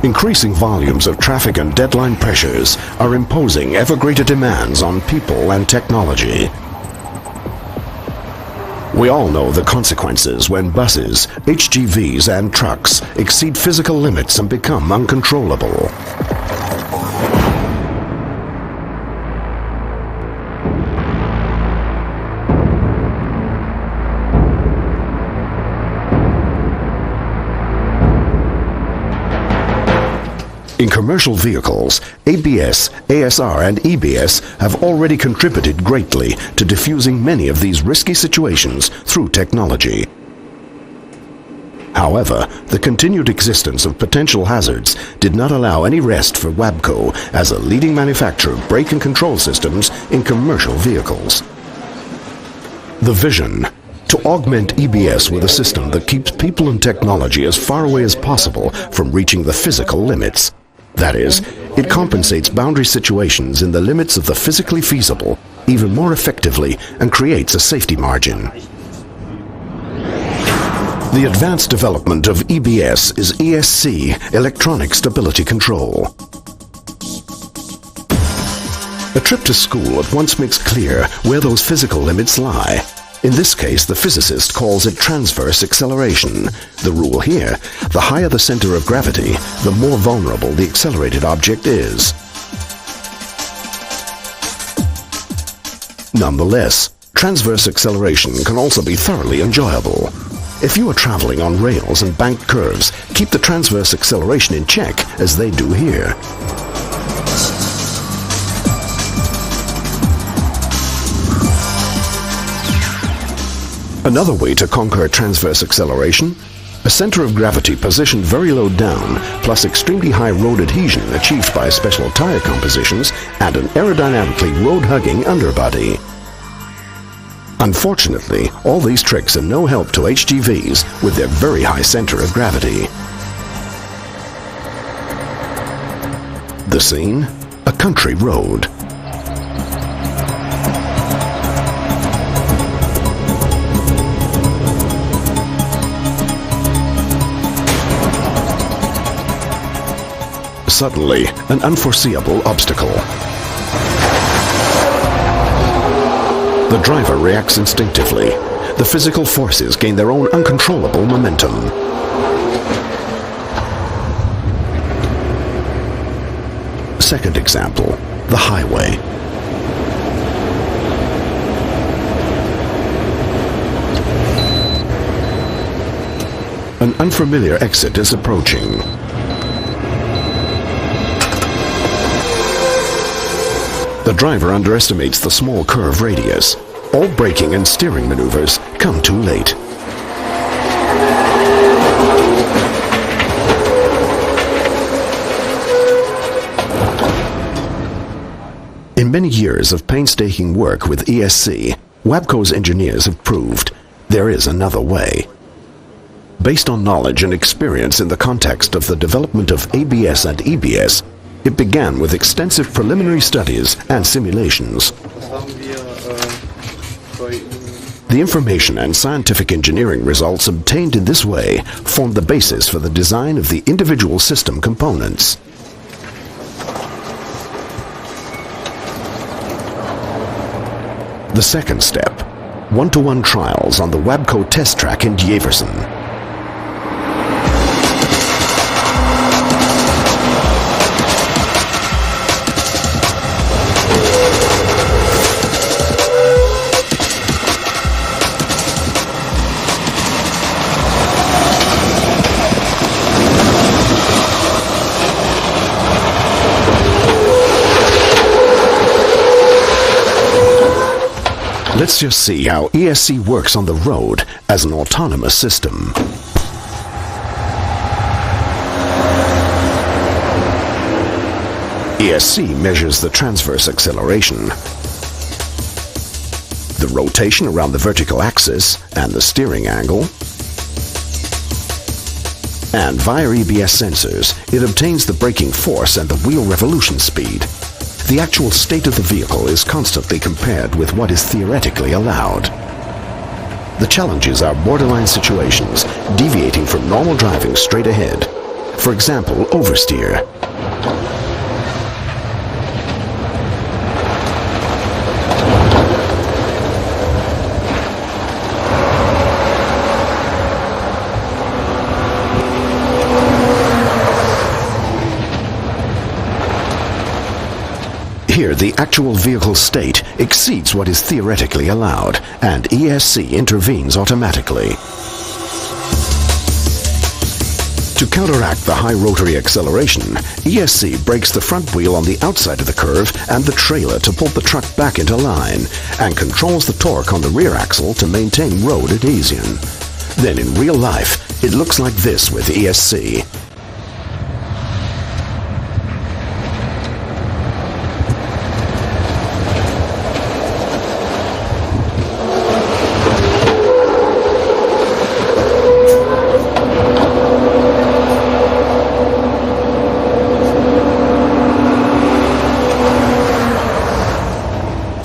Increasing volumes of traffic and deadline pressures are imposing ever greater demands on people and technology. We all know the consequences when buses, HGVs and trucks exceed physical limits and become uncontrollable. In commercial vehicles, ABS, ASR and EBS have already contributed greatly to diffusing many of these risky situations through technology. However, the continued existence of potential hazards did not allow any rest for WABCO as a leading manufacturer of brake and control systems in commercial vehicles. The vision: to augment EBS with a system that keeps people and technology as far away as possible from reaching the physical limits. That is, it compensates boundary situations in the limits of the physically feasible even more effectively and creates a safety margin. The advanced development of EBS is ESC, Electronic Stability Control. A trip to school at once makes clear where those physical limits lie. In this case, the physicist calls it transverse acceleration. The rule here: the higher the center of gravity, the more vulnerable the accelerated object is. Nonetheless, transverse acceleration can also be thoroughly enjoyable. If you are traveling on rails and banked curves, keep the transverse acceleration in check, as they do here. Another way to conquer transverse acceleration: a center of gravity positioned very low down, plus extremely high road adhesion achieved by special tire compositions and an aerodynamically road-hugging underbody. Unfortunately, all these tricks are no help to HGVs with their very high center of gravity. The scene? A country road. Suddenly, an unforeseeable obstacle. The driver reacts instinctively. The physical forces gain their own uncontrollable momentum. Second example, the highway. An unfamiliar exit is approaching. The driver underestimates the small curve radius. All braking and steering maneuvers come too late. In many years of painstaking work with ESC, WABCO's engineers have proved there is another way. Based on knowledge and experience in the context of the development of ABS and EBS, it began with extensive preliminary studies and simulations. The information and scientific engineering results obtained in this way formed the basis for the design of the individual system components. The second step: one-to-one trials on the WABCO test track in Djeversen. Let's just see how ESC works on the road as an autonomous system. ESC measures the transverse acceleration, the rotation around the vertical axis and the steering angle, and via EBS sensors, it obtains the braking force and the wheel revolution speed. The actual state of the vehicle is constantly compared with what is theoretically allowed. The challenges are borderline situations, deviating from normal driving straight ahead. for example, oversteer. Here, the actual vehicle state exceeds what is theoretically allowed, and ESC intervenes automatically. To counteract the high rotary acceleration, ESC brakes the front wheel on the outside of the curve and the trailer to pull the truck back into line, and controls the torque on the rear axle to maintain road adhesion. Then in real life, it looks like this with ESC.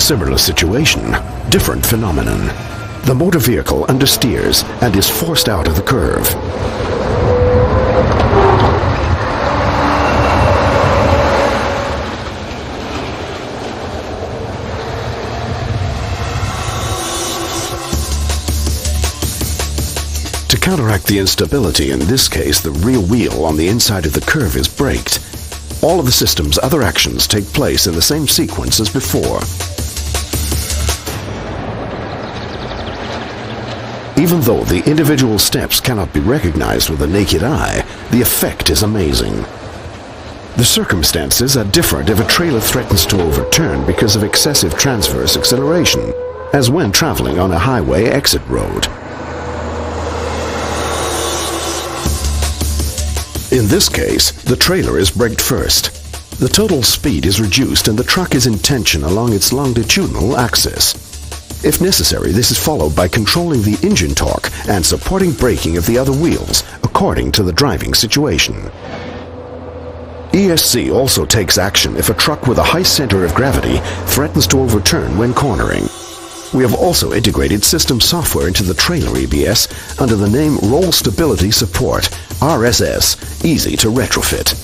Similar situation, different phenomenon. The motor vehicle understeers and is forced out of the curve. To counteract the instability, in this case the rear wheel on the inside of the curve is braked. All of the system's other actions take place in the same sequence as before. Even though the individual steps cannot be recognized with the naked eye, the effect is amazing. The circumstances are different if a trailer threatens to overturn because of excessive transverse acceleration, as when traveling on a highway exit road. In this case, the trailer is braked first. The total speed is reduced and the truck is in tension along its longitudinal axis. If necessary, this is followed by controlling the engine torque and supporting braking of the other wheels according to the driving situation. ESC also takes action if a truck with a high center of gravity threatens to overturn when cornering. We have also integrated system software into the trailer EBS under the name Roll Stability Support, RSS, easy to retrofit.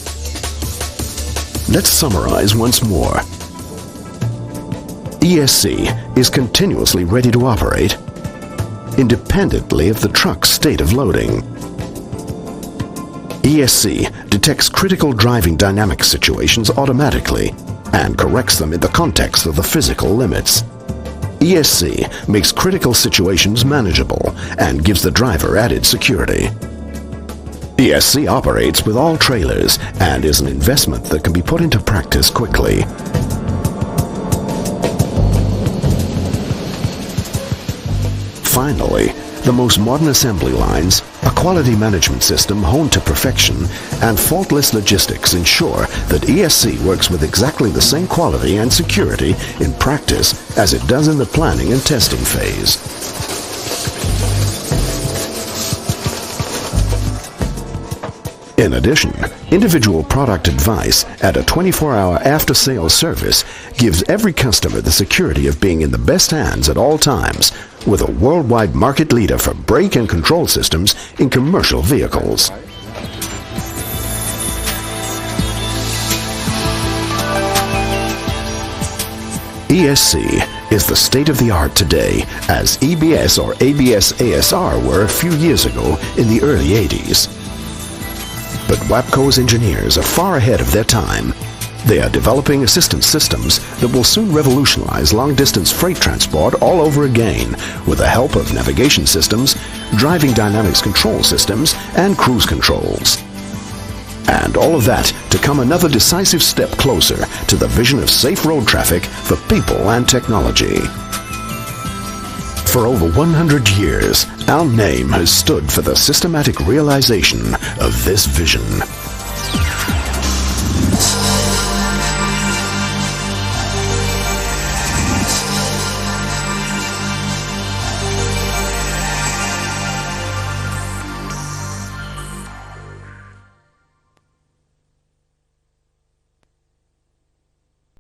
Let's summarize once more. ESC is continuously ready to operate independently of the truck's state of loading. ESC detects critical driving dynamic situations automatically and corrects them in the context of the physical limits. ESC makes critical situations manageable and gives the driver added security. ESC operates with all trailers and is an investment that can be put into practice quickly. Finally, the most modern assembly lines, a quality management system honed to perfection, and faultless logistics ensure that ESC works with exactly the same quality and security in practice as it does in the planning and testing phase. In addition, individual product advice and a 24-hour after-sales service gives every customer the security of being in the best hands at all times with a worldwide market leader for brake and control systems in commercial vehicles. ESC is the state-of-the-art today, as EBS or ABS-ASR were a few years ago in the early 80s. But WABCO's engineers are far ahead of their time. They are developing assistance systems that will soon revolutionize long-distance freight transport all over again with the help of navigation systems, driving dynamics control systems, and cruise controls. And all of that to come another decisive step closer to the vision of safe road traffic for people and technology. For over 100 years, our name has stood for the systematic realization of this vision.